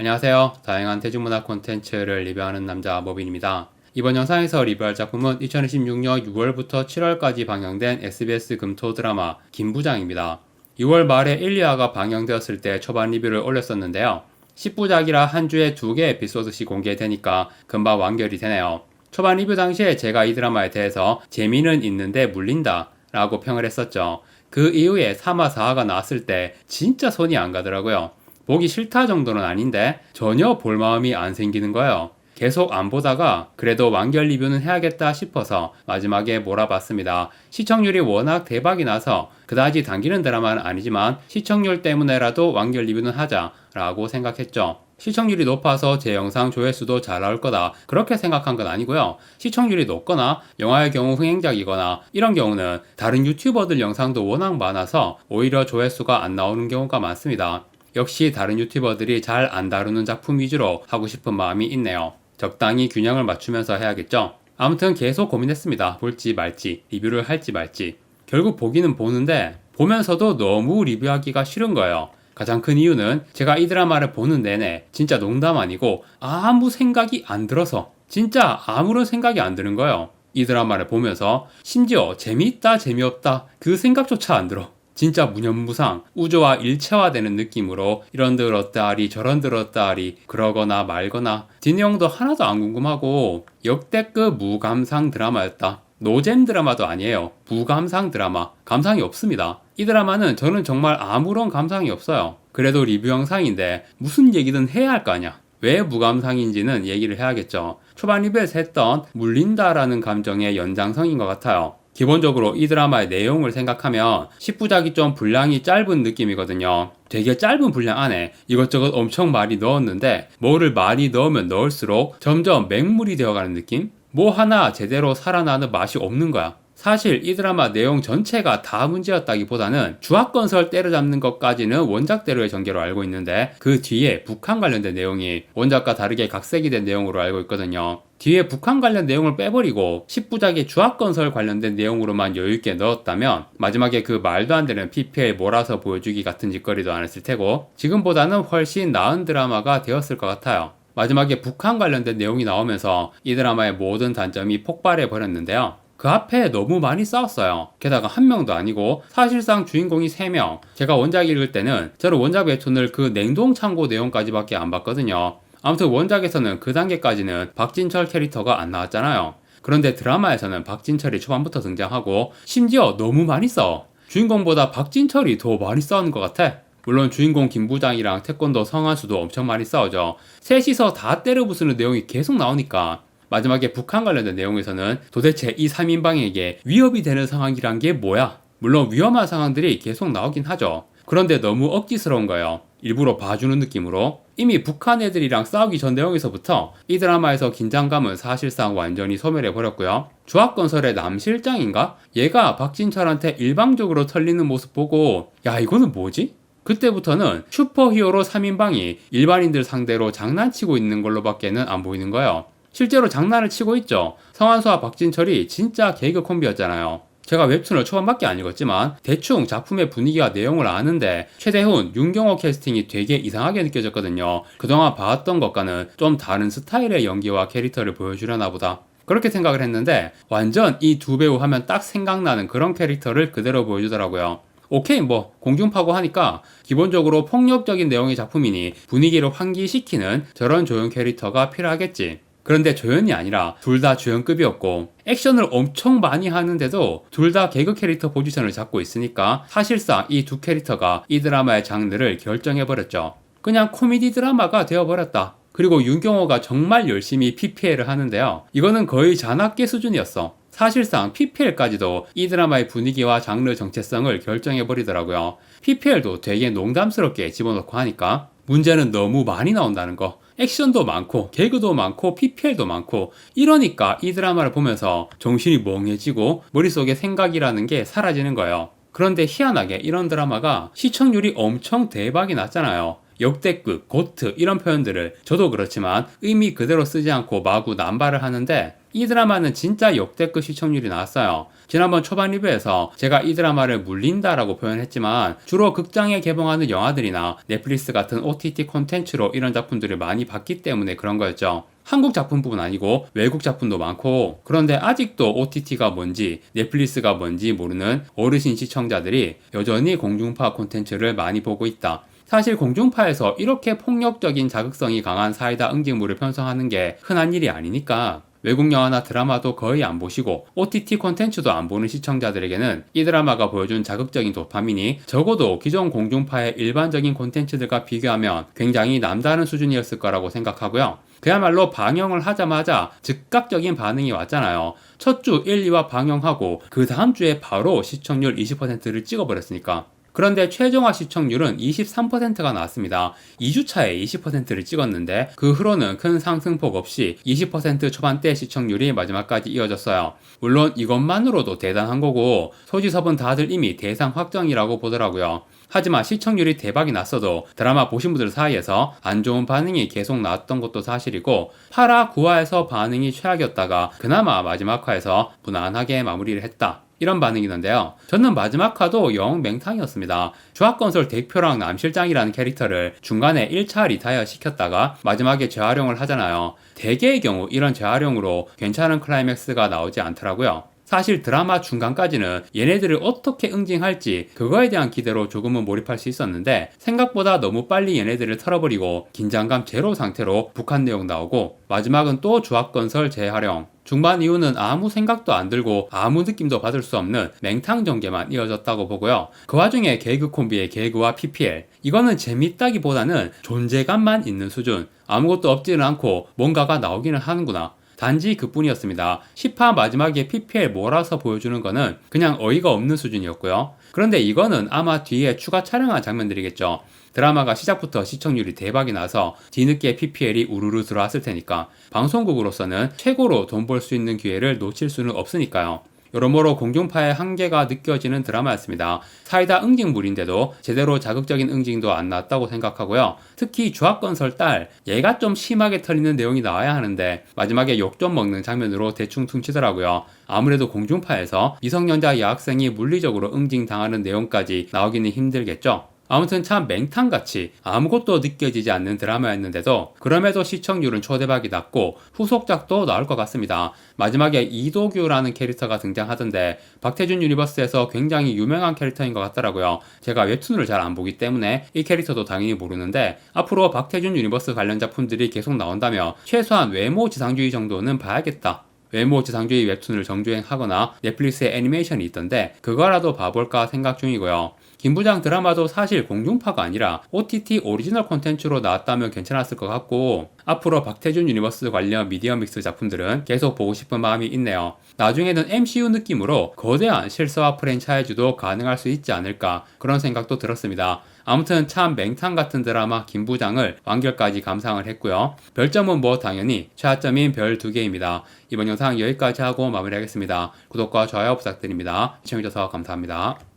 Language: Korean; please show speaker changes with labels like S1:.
S1: 안녕하세요. 다양한 대중문화 콘텐츠를 리뷰하는 남자 모빈입니다. 이번 영상에서 리뷰할 작품은 2026년 6월부터 7월까지 방영된 SBS 금토 드라마 김부장입니다. 6월 말에 1, 2화가 방영되었을 때 초반 리뷰를 올렸었는데요. 10부작이라 한 주에 2개 에피소드씩 공개되니까 금방 완결이 되네요. 초반 리뷰 당시에 제가 이 드라마에 대해서 재미는 있는데 물린다 라고 평을 했었죠. 그 이후에 3화, 4화가 나왔을 때 진짜 손이 안 가더라고요. 보기 싫다 정도는 아닌데 전혀 볼 마음이 안 생기는 거예요. 계속 안 보다가 그래도 완결 리뷰는 해야겠다 싶어서 마지막에 몰아봤습니다. 시청률이 워낙 대박이 나서 그다지 당기는 드라마는 아니지만 시청률 때문에라도 완결 리뷰는 하자라고 생각했죠. 시청률이 높아서 제 영상 조회수도 잘 나올 거다 그렇게 생각한 건 아니고요. 시청률이 높거나 영화의 경우 흥행작이거나 이런 경우는 다른 유튜버들 영상도 워낙 많아서 오히려 조회수가 안 나오는 경우가 많습니다. 역시 다른 유튜버들이 잘 안 다루는 작품 위주로 하고 싶은 마음이 있네요. 적당히 균형을 맞추면서 해야겠죠. 아무튼 계속 고민했습니다. 볼지 말지, 리뷰를 할지 말지. 결국 보기는 보는데 보면서도 너무 리뷰하기가 싫은 거예요. 가장 큰 이유는 제가 이 드라마를 보는 내내 진짜 농담 아니고 아무 생각이 안 들어서 진짜 아무런 생각이 안 드는 거예요. 이 드라마를 보면서 심지어 재미있다 재미없다 그 생각조차 안 들어. 진짜 무념무상 우주와 일체화되는 느낌으로 이런 들었다리 저런 들었다리 그러거나 말거나 뒷내용도 하나도 안 궁금하고 역대급 무감상 드라마였다. 노잼 드라마도 아니에요. 무감상 드라마. 감상이 없습니다. 이 드라마는 저는 정말 아무런 감상이 없어요. 그래도 리뷰 영상인데 무슨 얘기든 해야 할 거 아니야. 왜 무감상인지는 얘기를 해야겠죠. 초반 리뷰에서 했던 물린다라는 감정의 연장선인 것 같아요. 기본적으로 이 드라마의 내용을 생각하면 10부작이 좀 분량이 짧은 느낌이거든요. 되게 짧은 분량 안에 이것저것 엄청 많이 넣었는데 뭐를 많이 넣으면 넣을수록 점점 맹물이 되어가는 느낌? 뭐 하나 제대로 살아나는 맛이 없는 거야. 사실 이 드라마 내용 전체가 다 문제였다기보다는 주합건설 때려잡는 것까지는 원작대로의 전개로 알고 있는데 그 뒤에 북한 관련된 내용이 원작과 다르게 각색이 된 내용으로 알고 있거든요. 뒤에 북한 관련 내용을 빼버리고 10부작의 주합건설 관련된 내용으로만 여유있게 넣었다면 마지막에 그 말도 안 되는 PPL 몰아서 보여주기 같은 짓거리도 안 했을 테고 지금보다는 훨씬 나은 드라마가 되었을 것 같아요. 마지막에 북한 관련된 내용이 나오면서 이 드라마의 모든 단점이 폭발해 버렸는데요. 그 앞에 너무 많이 싸웠어요. 게다가 한 명도 아니고 사실상 주인공이 3명. 제가 원작 읽을 때는 저는 원작 웹툰을 그 냉동창고 내용까지밖에 안 봤거든요. 아무튼 원작에서는 그 단계까지는 박진철 캐릭터가 안 나왔잖아요. 그런데 드라마에서는 박진철이 초반부터 등장하고 심지어 너무 많이 싸워. 주인공보다 박진철이 더 많이 싸우는 것 같아. 물론 주인공 김부장이랑 태권도 성한수도 엄청 많이 싸우죠. 셋이서 다 때려 부수는 내용이 계속 나오니까 마지막에 북한 관련된 내용에서는 도대체 이 3인방에게 위협이 되는 상황이란 게 뭐야? 물론 위험한 상황들이 계속 나오긴 하죠. 그런데 너무 억지스러운 거예요. 일부러 봐주는 느낌으로. 이미 북한 애들이랑 싸우기 전 내용에서부터 이 드라마에서 긴장감은 사실상 완전히 소멸해 버렸고요. 주합건설의 남 실장인가? 얘가 박진철한테 일방적으로 털리는 모습 보고 야 이거는 뭐지? 그때부터는 슈퍼히어로 3인방이 일반인들 상대로 장난치고 있는 걸로밖에는 안 보이는 거예요. 실제로 장난을 치고 있죠. 성한수와 박진철이 진짜 개그 콤비였잖아요. 제가 웹툰을 초반밖에 안 읽었지만 대충 작품의 분위기와 내용을 아는데 최대훈, 윤경호 캐스팅이 되게 이상하게 느껴졌거든요. 그동안 봐왔던 것과는 좀 다른 스타일의 연기와 캐릭터를 보여주려나 보다. 그렇게 생각을 했는데 완전 이 두 배우 하면 딱 생각나는 그런 캐릭터를 그대로 보여주더라고요. 오케이 뭐 공중파고 하니까 기본적으로 폭력적인 내용의 작품이니 분위기를 환기시키는 저런 조연 캐릭터가 필요하겠지. 그런데 조연이 아니라 둘 다 주연급이었고 액션을 엄청 많이 하는데도 둘 다 개그 캐릭터 포지션을 잡고 있으니까 사실상 이 두 캐릭터가 이 드라마의 장르를 결정해버렸죠. 그냥 코미디 드라마가 되어버렸다. 그리고 윤경호가 정말 열심히 PPL을 하는데요. 이거는 거의 잔악계 수준이었어. 사실상 PPL까지도 이 드라마의 분위기와 장르 정체성을 결정해버리더라고요. PPL도 되게 농담스럽게 집어넣고 하니까 문제는 너무 많이 나온다는 거. 액션도 많고 개그도 많고 PPL도 많고 이러니까 이 드라마를 보면서 정신이 멍해지고 머릿속에 생각이라는 게 사라지는 거예요. 그런데 희한하게 이런 드라마가 시청률이 엄청 대박이 났잖아요. 역대급, 고트 이런 표현들을 저도 그렇지만 의미 그대로 쓰지 않고 마구 남발을 하는데 이 드라마는 진짜 역대급 시청률이 나왔어요. 지난번 초반 리뷰에서 제가 이 드라마를 물린다라고 표현했지만 주로 극장에 개봉하는 영화들이나 넷플릭스 같은 OTT 콘텐츠로 이런 작품들을 많이 봤기 때문에 그런 거였죠. 한국 작품뿐 아니고 외국 작품도 많고, 그런데 아직도 OTT가 뭔지 넷플릭스가 뭔지 모르는 어르신 시청자들이 여전히 공중파 콘텐츠를 많이 보고 있다. 사실 공중파에서 이렇게 폭력적인 자극성이 강한 사이다 응징물을 편성하는 게 흔한 일이 아니니까 외국 영화나 드라마도 거의 안 보시고 OTT 콘텐츠도 안 보는 시청자들에게는 이 드라마가 보여준 자극적인 도파민이 적어도 기존 공중파의 일반적인 콘텐츠들과 비교하면 굉장히 남다른 수준이었을 거라고 생각하고요. 그야말로 방영을 하자마자 즉각적인 반응이 왔잖아요. 첫 주 1, 2화 방영하고 그 다음 주에 바로 시청률 20%를 찍어버렸으니까. 그런데 최종화 시청률은 23%가 나왔습니다. 2주차에 20%를 찍었는데 그 후로는 큰 상승폭 없이 20% 초반대 시청률이 마지막까지 이어졌어요. 물론 이것만으로도 대단한 거고 소지섭은 다들 이미 대상 확정이라고 보더라고요. 하지만 시청률이 대박이 났어도 드라마 보신 분들 사이에서 안 좋은 반응이 계속 나왔던 것도 사실이고 8화, 9화에서 반응이 최악이었다가 그나마 마지막 화에서 무난하게 마무리를 했다. 이런 반응이던데요. 저는 마지막 화도 영 맹탕이었습니다. 주합건설 대표랑 남실장이라는 캐릭터를 중간에 1차 리타이어 시켰다가 마지막에 재활용을 하잖아요. 대개의 경우 이런 재활용으로 괜찮은 클라이맥스가 나오지 않더라고요. 사실 드라마 중간까지는 얘네들을 어떻게 응징할지 그거에 대한 기대로 조금은 몰입할 수 있었는데 생각보다 너무 빨리 얘네들을 털어버리고 긴장감 제로 상태로 북한 내용 나오고 마지막은 또 주합건설 재활용, 중반 이후는 아무 생각도 안 들고 아무 느낌도 받을 수 없는 맹탕 전개만 이어졌다고 보고요. 그 와중에 개그 콤비의 개그와 PPL, 이거는 재밌다기보다는 존재감만 있는 수준, 아무것도 없지는 않고 뭔가가 나오기는 하는구나. 단지 그뿐이었습니다. 10화 마지막에 PPL 몰아서 보여주는 거는 그냥 어이가 없는 수준이었고요. 그런데 이거는 아마 뒤에 추가 촬영한 장면들이겠죠. 드라마가 시작부터 시청률이 대박이 나서 뒤늦게 PPL이 우르르 들어왔을 테니까 방송국으로서는 최고로 돈 벌 수 있는 기회를 놓칠 수는 없으니까요. 여러모로 공중파의 한계가 느껴지는 드라마였습니다. 사이다 응징물인데도 제대로 자극적인 응징도 안 나왔다고 생각하고요. 특히 주합건설 딸, 얘가 좀 심하게 털리는 내용이 나와야 하는데 마지막에 욕 좀 먹는 장면으로 대충 퉁치더라고요. 아무래도 공중파에서 미성년자 여학생이 물리적으로 응징당하는 내용까지 나오기는 힘들겠죠. 아무튼 참 맹탕같이 아무것도 느껴지지 않는 드라마였는데도 그럼에도 시청률은 초대박이 났고 후속작도 나올 것 같습니다. 마지막에 이도규라는 캐릭터가 등장하던데 박태준 유니버스에서 굉장히 유명한 캐릭터인 것 같더라고요. 제가 웹툰을 잘 안 보기 때문에 이 캐릭터도 당연히 모르는데 앞으로 박태준 유니버스 관련 작품들이 계속 나온다면 최소한 외모 지상주의 정도는 봐야겠다. 외모 지상주의 웹툰을 정주행하거나 넷플릭스에 애니메이션이 있던데 그거라도 봐볼까 생각 중이고요. 김부장 드라마도 사실 공중파가 아니라 OTT 오리지널 콘텐츠로 나왔다면 괜찮았을 것 같고 앞으로 박태준 유니버스 관련 미디어 믹스 작품들은 계속 보고 싶은 마음이 있네요. 나중에는 MCU 느낌으로 거대한 실사화 프랜차이즈도 가능할 수 있지 않을까 그런 생각도 들었습니다. 아무튼 참 맹탕 같은 드라마 김부장을 완결까지 감상을 했고요. 별점은 뭐 당연히 최하점인 별 2개입니다. 이번 영상 여기까지 하고 마무리하겠습니다. 구독과 좋아요 부탁드립니다. 시청해주셔서 감사합니다.